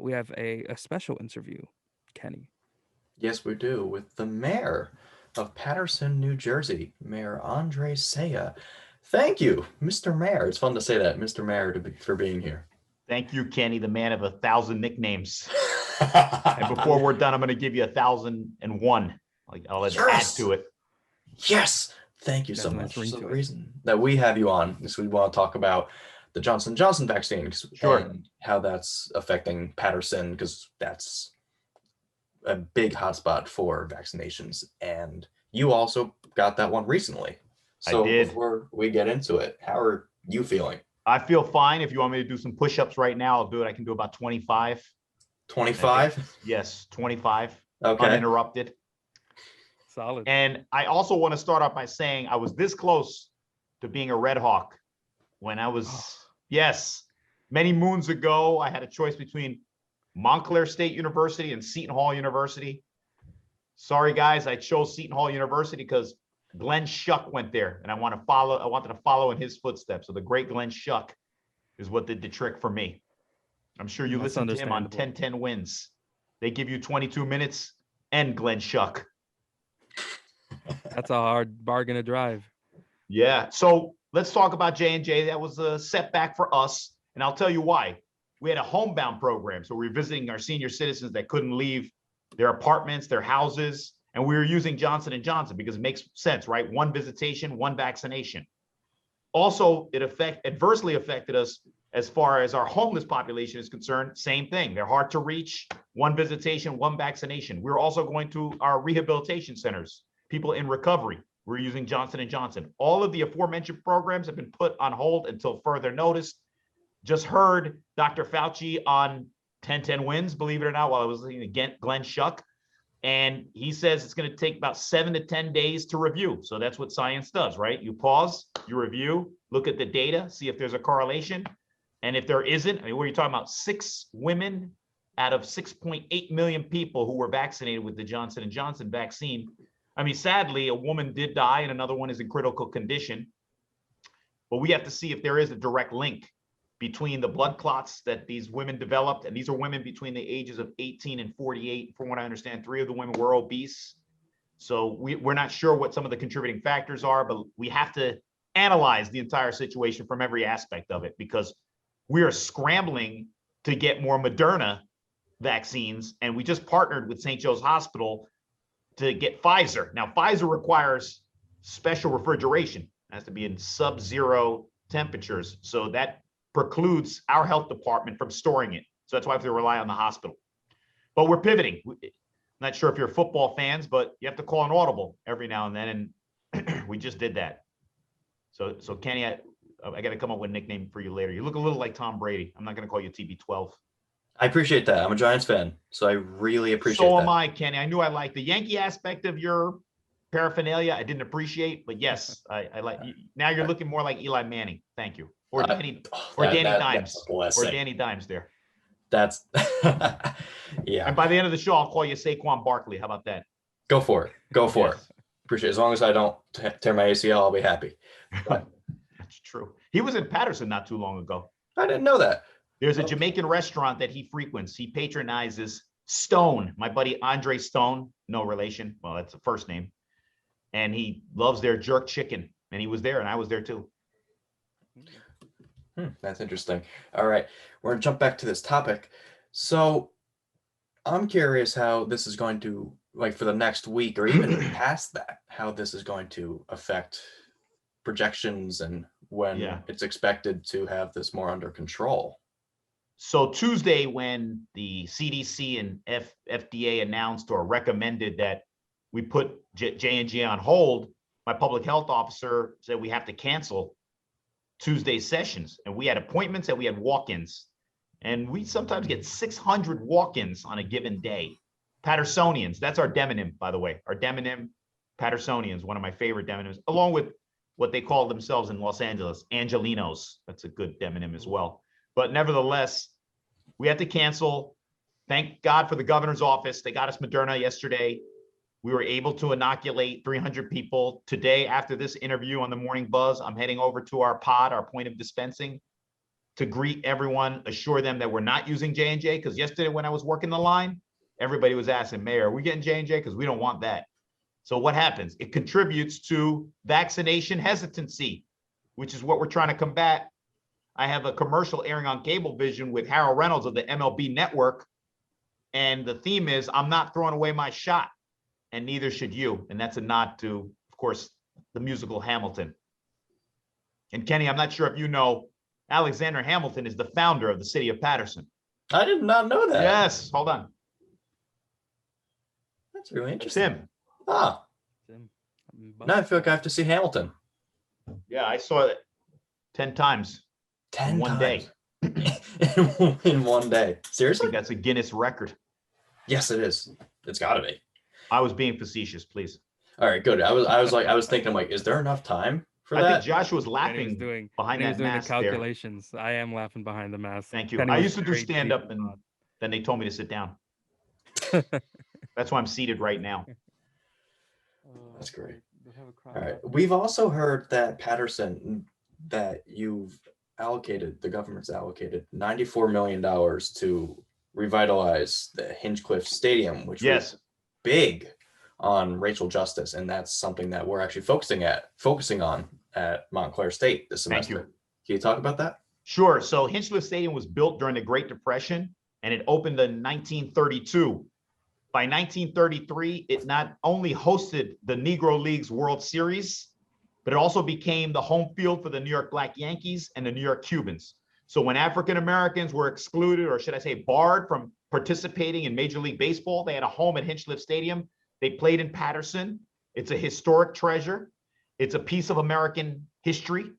we have a special interview, Kenny. Yes, we do, with the mayor of Paterson, New Jersey, Mayor Andre Saya. Thank you, Mr. Mayor. It's fun to say that, Mr. Mayor, for being here. Thank you, Kenny, the man of 1,000 nicknames. And before we're done, I'm going to give you 1,001. I'll add to it. Yes. Thank you so That's a nice much. ring So to the it. reason that we have you on is we want to talk about the Johnson & Johnson vaccine Sure. and how that's affecting Paterson, because that's a big hotspot for vaccinations. And you also got that one recently. So I did. before we get into it, how are you feeling? I feel fine. If you want me to do some push-ups right now, I'll do it. I can do about 25. 25? Yes, 25. Okay. Uninterrupted. Solid. And I also want to start off by saying I was this close to being a Red Hawk when I was, yes, many moons ago. I had a choice between Montclair State University and Seton Hall University. Sorry, guys, I chose Seton Hall University because Glenn Schuck went there, and I wanted to follow in his footsteps. So the great Glenn Schuck is what did the trick for me. I'm sure you That's listened to him on understandable. 10-10 wins. They give you 22 minutes and Glenn Schuck. That's a hard bargain to drive. Yeah. So let's talk about J&J. That was a setback for us, and I'll tell you why. We had a homebound program, so we were visiting our senior citizens that couldn't leave their apartments, their houses, and we were using Johnson & Johnson because it makes sense, right? One visitation, one vaccination. Also, it adversely affected us as far as our homeless population is concerned. Same thing. They're hard to reach. One visitation, one vaccination. We're also going to our rehabilitation centers, people in recovery. We're using Johnson & Johnson. All of the aforementioned programs have been put on hold until further notice. Just heard Dr. Fauci on 10-10 wins, believe it or not, while I was listening to Glenn Schuck. And he says it's going to take about 7 to 10 days to review. So that's what science does, right? You pause, you review, look at the data, see if there's a correlation. And if there isn't, I mean, what are you talking about? 6 women out of 6.8 million people who were vaccinated with the Johnson & Johnson vaccine. I mean, sadly, a woman did die and another one is in critical condition. But we have to see if there is a direct link between the blood clots that these women developed. And these are women between the ages of 18 and 48. From what I understand, 3 of the women were obese. So we're not sure what some of the contributing factors are, but we have to analyze the entire situation from every aspect of it, because we are scrambling to get more Moderna vaccines. And we just partnered with St. Joe's Hospital to get Pfizer. Now, Pfizer requires special refrigeration. It has to be in sub-zero temperatures. So that precludes our health department from storing it. So that's why we have to rely on the hospital. But we're pivoting. Not sure if you're football fans, but you have to call an audible every now and then. And we just did that. So Kenny, I got to come up with a nickname for you later. You look a little like Tom Brady. I'm not going to call you TB12. I appreciate that. I'm a Giants fan, so I really appreciate that. So am I, Kenny. I knew I liked the Yankee aspect of your paraphernalia. I didn't appreciate, but yes, I like. Now you're looking more like Eli Manning. Thank you. Or Danny, Danny Dimes, or Danny Dimes there. That's yeah. And by the end of the show, I'll call you Saquon Barkley. How about that? Go for it. Go for it. Appreciate it. As long as I don't tear my ACL, I'll be happy. But that's true. He was in Paterson not too long ago. I didn't know that. There's a Jamaican restaurant that he frequents. He patronizes Stone, my buddy Andre Stone, no relation. Well, that's the first name. And he loves their jerk chicken. And he was there, and I was there too. That's interesting. All right, we're gonna jump back to this topic. So I'm curious how this is going to, like, for the next week or even past that, how this is going to affect projections and when it's expected to have this more under control. So Tuesday, when the CDC and FDA announced or recommended that we put J&J on hold, my public health officer said we have to cancel Tuesday's sessions. And we had appointments and we had walk-ins. And we sometimes get 600 walk-ins on a given day. Pattersonians, that's our demonym, by the way. Our demonym, Pattersonians, one of my favorite demonyms, along with what they call themselves in Los Angeles, Angelinos. That's a good demonym as well. But nevertheless, we had to cancel. Thank God for the governor's office. They got us Moderna yesterday. We were able to inoculate 300 people. Today, after this interview on the Morning Buzz, I'm heading over to our pod, our point of dispensing, to greet everyone, assure them that we're not using J&J. Because yesterday when I was working the line, everybody was asking, Mayor, are we getting J&J? Because we don't want that. So what happens? It contributes to vaccination hesitancy, which is what we're trying to combat. I have a commercial airing on Cablevision with Harold Reynolds of the MLB Network. And the theme is, I'm not throwing away my shot, and neither should you. And that's a nod to, of course, the musical Hamilton. And Kenny, I'm not sure if you know, Alexander Hamilton is the founder of the city of Patterson. I did not know that. Yes, hold on. That's really It's interesting. him. Ah, now I feel like I have to see Hamilton. Yeah, I saw it 10 times 10 in one day. in one day. I Seriously? think that's a Guinness record. Yes, it is. It's got to be. I was being facetious, please. All right, good. I was thinking, like, is there enough time for I that? think Joshua's Kenny was laughing doing, behind Kenny was that doing the mask there. calculations. I am laughing behind the mask. Thank you. Kenny I was used to do very stand deep up, and then they told me to sit down. That's why I'm seated right now. That's great. We have a crowd All right. out. We've also heard that Patterson, that the government's allocated $94 million to revitalize the Hinchcliffe Stadium, which Yes. was big on racial justice, and that's something that we're actually focusing on at Montclair State this Thank semester. you. Can you talk about that? Sure. So Hinchcliffe Stadium was built during the Great Depression, and it opened in 1932. By 1933, it not only hosted the Negro Leagues World Series, but it also became the home field for the New York Black Yankees and the New York Cubans. So when African Americans were excluded, or should I say barred from participating in Major League Baseball, they had a home at Hinchcliffe Stadium. They played in Patterson. It's a historic treasure. It's a piece of American history.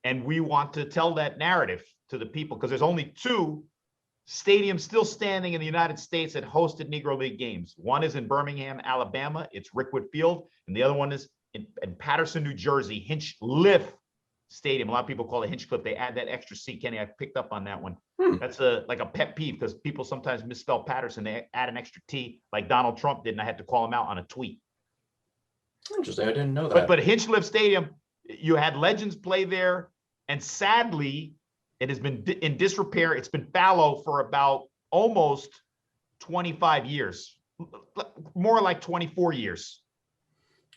And we want to tell that narrative to the people, because there's only two stadiums still standing in the United States that hosted Negro League games. One is in Birmingham, Alabama. It's Rickwood Field. And the other one is in Patterson, New Jersey, Hinchcliffe Stadium. A lot of people call it Hinchcliffe. They add that extra C. Kenny, I picked up on that one. That's like a pet peeve, because people sometimes misspell Patterson. They add an extra T like Donald Trump did, and I had to call him out on a tweet. Interesting. I didn't know that. But Hinchcliffe Stadium, you had legends play there, and sadly, it has been in disrepair. It's been fallow for about almost 25 years, more like 24 years.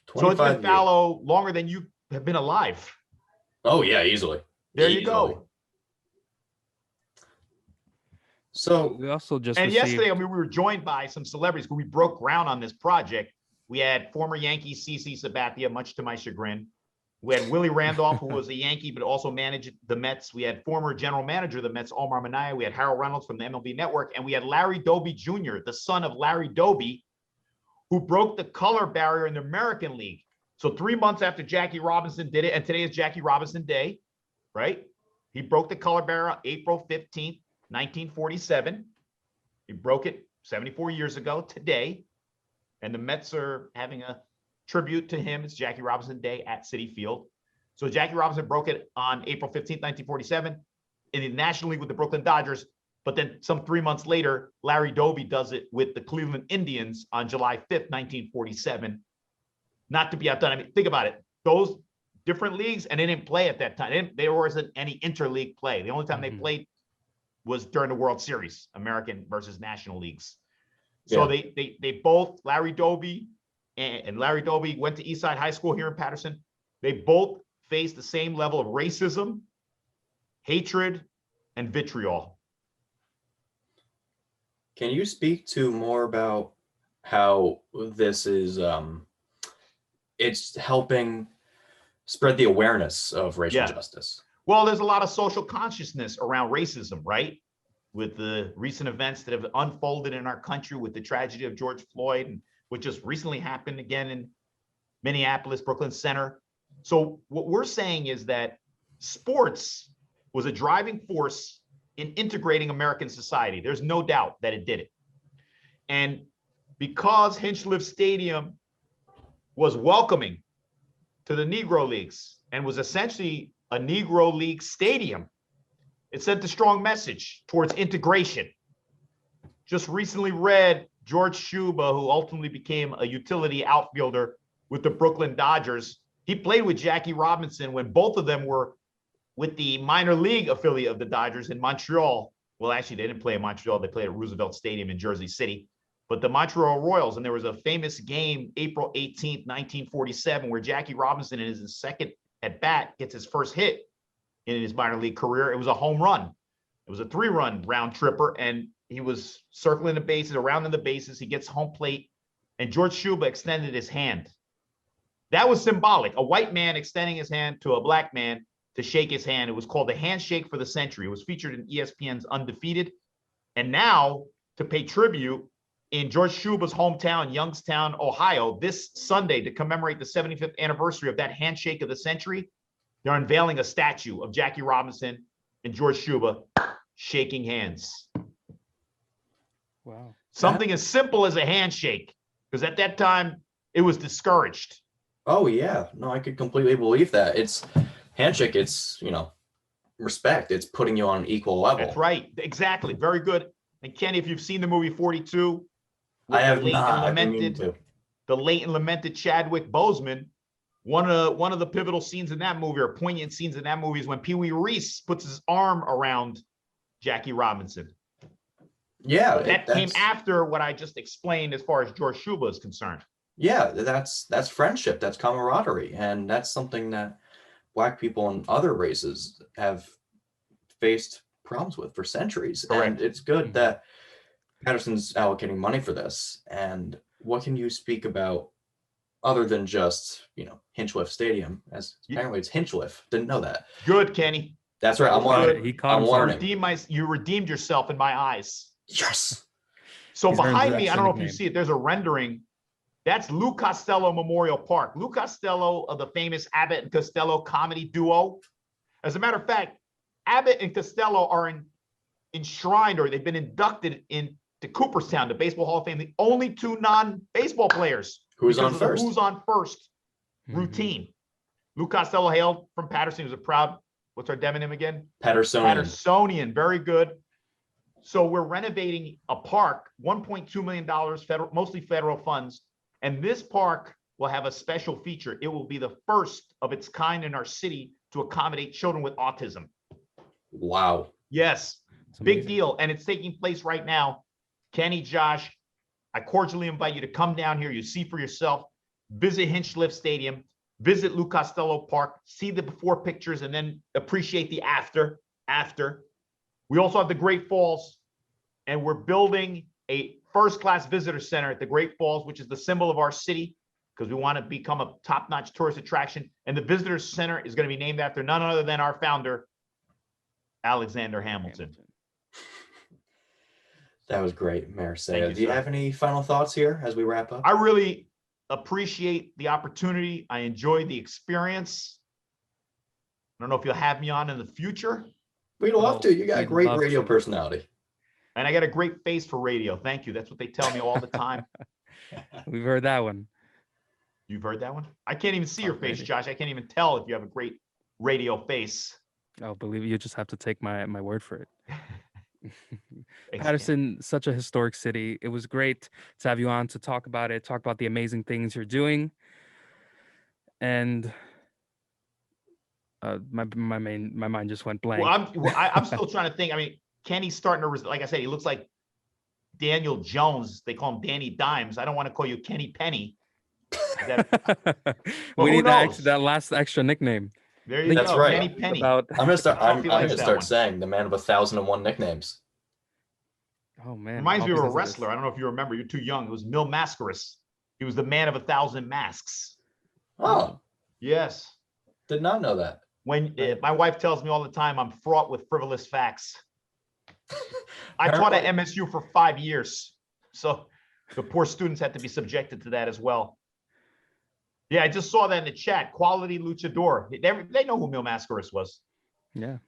So it's 25 been fallow longer than you have been alive. Oh yeah, easily. There you Easily. go. So We also just And received, yesterday, I mean, we were joined by some celebrities who we broke ground on this project. We had former Yankee CC Sabathia, much to my chagrin. We had Willie Randolph, who was a Yankee, but also managed the Mets. We had former general manager of the Mets, Omar Minaya. We had Harold Reynolds from the MLB Network. And we had Larry Doby Jr., the son of Larry Doby, who broke the color barrier in the American League. So 3 months after Jackie Robinson did it, and today is Jackie Robinson Day, right? He broke the color barrier on April 15th, 1947. He broke it 74 years ago today. And the Mets are having a tribute to him. It's Jackie Robinson Day at Citi Field. So Jackie Robinson broke it on April 15th, 1947 in the National League with the Brooklyn Dodgers. But then some 3 months later, Larry Doby does it with the Cleveland Indians on July 5th, 1947. Not to be outdone. I mean, think about it. Those different leagues, and they didn't play at that time. There wasn't any interleague play. The only time they played was during the World Series, American versus National Leagues. So they both, Larry Doby and Larry Doby went to Eastside High School here in Patterson. They both faced the same level of racism, hatred, and vitriol. can you speak to more about how this is it's helping spread the awareness of racial justice? Well, there's a lot of social consciousness around racism, right? With the recent events that have unfolded in our country, with the tragedy of George Floyd, and what just recently happened again in Minneapolis, Brooklyn Center. So what we're saying is that sports was a driving force in integrating American society. There's no doubt that it did it. And because Hinchcliffe Stadium was welcoming to the Negro Leagues and was essentially a Negro League stadium, it sent a strong message towards integration. Just recently read George Shuba, who ultimately became a utility outfielder with the Brooklyn Dodgers. He played with Jackie Robinson when both of them were with the minor league affiliate of the Dodgers in Montreal. Well, actually, they didn't play in Montreal. They played at Roosevelt Stadium in Jersey City. But the Montreal Royals, and there was a famous game, April 18th, 1947, where Jackie Robinson in his second at bat gets his first hit in his minor league career. It was a home run. It was a 3-run round tripper, and he was circling the bases, around in the bases. He gets home plate, and George Shuba extended his hand. That was symbolic. A white man extending his hand to a black man to shake his hand. It was called the handshake for the century. It was featured in ESPN's Undefeated. And now, to pay tribute, in George Shuba's hometown, Youngstown, Ohio, this Sunday, to commemorate the 75th anniversary of that handshake of the century, they're unveiling a statue of Jackie Robinson and George Shuba shaking hands. Wow. Something as simple as a handshake, because at that time, it was discouraged. Oh yeah, no, I could completely believe that. It's handshake. It's respect. It's putting you on an equal level. That's right. Exactly. Very good. And Kenny, if you've seen the movie 42, I have not. I've been meaning to. The late and lamented Chadwick Boseman. One of the pivotal scenes in that movie, or poignant scenes in that movie, is when Pee Wee Reese puts his arm around Jackie Robinson. Yeah, that came after what I just explained as far as George Shuba is concerned. Yeah, that's friendship, that's camaraderie, and that's something that Black people and other races have faced problems with for centuries. Correct. And it's good that Patterson's allocating money for this. And what can you speak about other than just Hinchliffe Stadium? As apparently it's Hinchliffe. Didn't know that. Good, Kenny. That's right. I'm learning. I'm learning. You redeemed yourself in my eyes. Yes. So behind me, I don't know if you see it, there's a rendering. That's Lou Costello Memorial Park. Lou Costello of the famous Abbott and Costello comedy duo. As a matter of fact, Abbott and Costello are enshrined, or they've been inducted into Cooperstown, the Baseball Hall of Fame, the only two non-baseball players. Who's on first? Who's on first routine. Lou Costello hailed from Patterson. He was a proud, what's our demonym again? Pattersonian. Pattersonian, very good. So we're renovating a park, $1.2 million, federal, mostly federal funds. And this park will have a special feature. It will be the first of its kind in our city to accommodate children with autism. Wow. Yes, big deal. And it's taking place right now. Kenny, Josh, I cordially invite you to come down here. You see for yourself, visit Hinchliffe Stadium, visit Lou Costello Park, see the before pictures, and then appreciate the after. We also have the Great Falls, and we're building a first-class visitor center at the Great Falls, which is the symbol of our city, because we want to become a top-notch tourist attraction. And the visitor center is going to be named after none other than our founder, Alexander Hamilton. That was great, Mayor Sayegh. Do you have any final thoughts here as we wrap up? I really appreciate the opportunity. I enjoyed the experience. I don't know if you'll have me on in the future. We'd love to. You got a great radio personality. And I got a great face for radio. Thank you. That's what they tell me all the time. We've heard that one. You've heard that one? I can't even see your face, Josh. I can't even tell if you have a great radio face. Oh, believe it, you just have to take my word for it. Patterson, such a historic city. It was great to have you on to talk about it, talk about the amazing things you're doing. And my mind just went blank. Well, I'm still trying to think. I mean, Kenny's starting to, like I said, he looks like Daniel Jones. They call him Danny Dimes. I don't want to call you Kenny Penny. We need that last extra nickname. There you go, right. Kenny Penny. I'm gonna start saying the man of 1,001 nicknames. Oh man, reminds me of a wrestler. I don't know if you remember. You're too young. It was Mil Mascaris. He was the man of 1,000 masks. Oh, yes. Did not know that. When my wife tells me all the time, I'm fraught with frivolous facts. I taught at MSU for 5 years, so the poor students had to be subjected to that as well. Yeah, I just saw that in the chat. Quality luchador. They know who Mil Mascaris was. Yeah,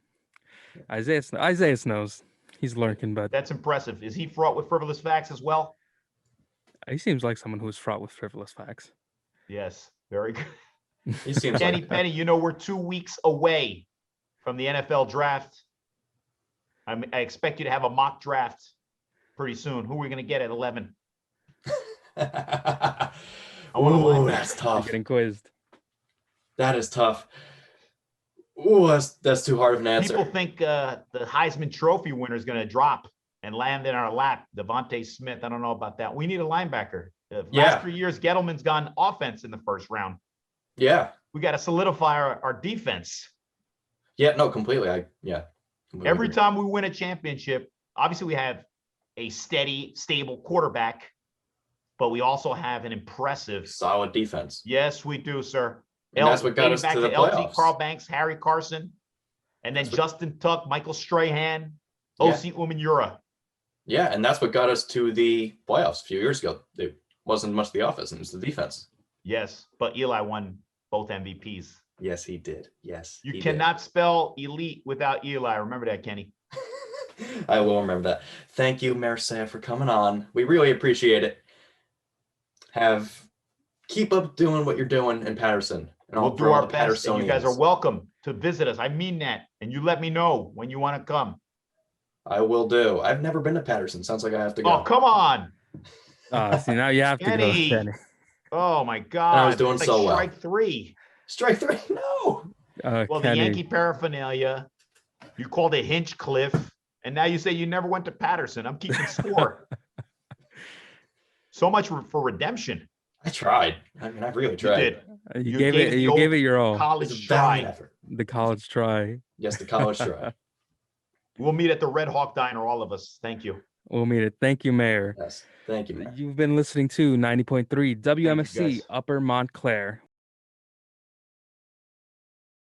Isaiah knows. He's lurking, but that's impressive. Is he fraught with frivolous facts as well? He seems like someone who's fraught with frivolous facts. Yes, very good. He seems Kenny like Penny, you know we're 2 weeks away from the NFL draft. I expect you to have a mock draft pretty soon. Who are we going to get at 11? Oh, that's tough. Getting quizzed. That is tough. Ooh, that's too hard of an answer. People think the Heisman Trophy winner is going to drop and land in our lap. Devontae Smith. I don't know about that. We need a linebacker. The last 3 years, Gettleman's gone offense in the first round. Yeah. We got to solidify our defense. Yeah, no, completely. Completely Every agree. time we win a championship, obviously we have a steady, stable quarterback, but we also have an impressive, solid defense. Yes, we do, sir. And that's what got us back to the LT, playoffs. Carl Banks, Harry Carson, and then Justin Tuck, Michael Strahan, O.C. Umenyiora. Yeah, and that's what got us to the playoffs a few years ago. It wasn't much the offense, it was the defense. Yes, but Eli won both MVPs. Yes, he did. Yes, you cannot spell elite without Eli. Remember that, Kenny. I will remember that. Thank you, Mayor Sayegh, for coming on. We really appreciate it. Keep up doing what you're doing in Patterson. And we'll do our best. And you guys are welcome to visit us. I mean that. And you let me know when you want to come. I will do. I've never been to Patterson. Sounds like I have to go. Oh, come on. See, now you have to go, Kenny. Oh, my God. And I was doing like so well. Strike three. Strike three? No. Well, Kenny. the Yankee paraphernalia. You called it Hinchcliffe. And now you say you never went to Patterson. I'm keeping score. So much for redemption. I tried. I mean, I really tried. You did. You gave it your all. College try. The college try. Yes, the college try. We'll meet at the Red Hawk Diner, all of us. Thank you. We'll meet it. Thank you, Mayor. Yes, thank you, Mayor. You've been listening to 90.3 WMSC Upper Montclair.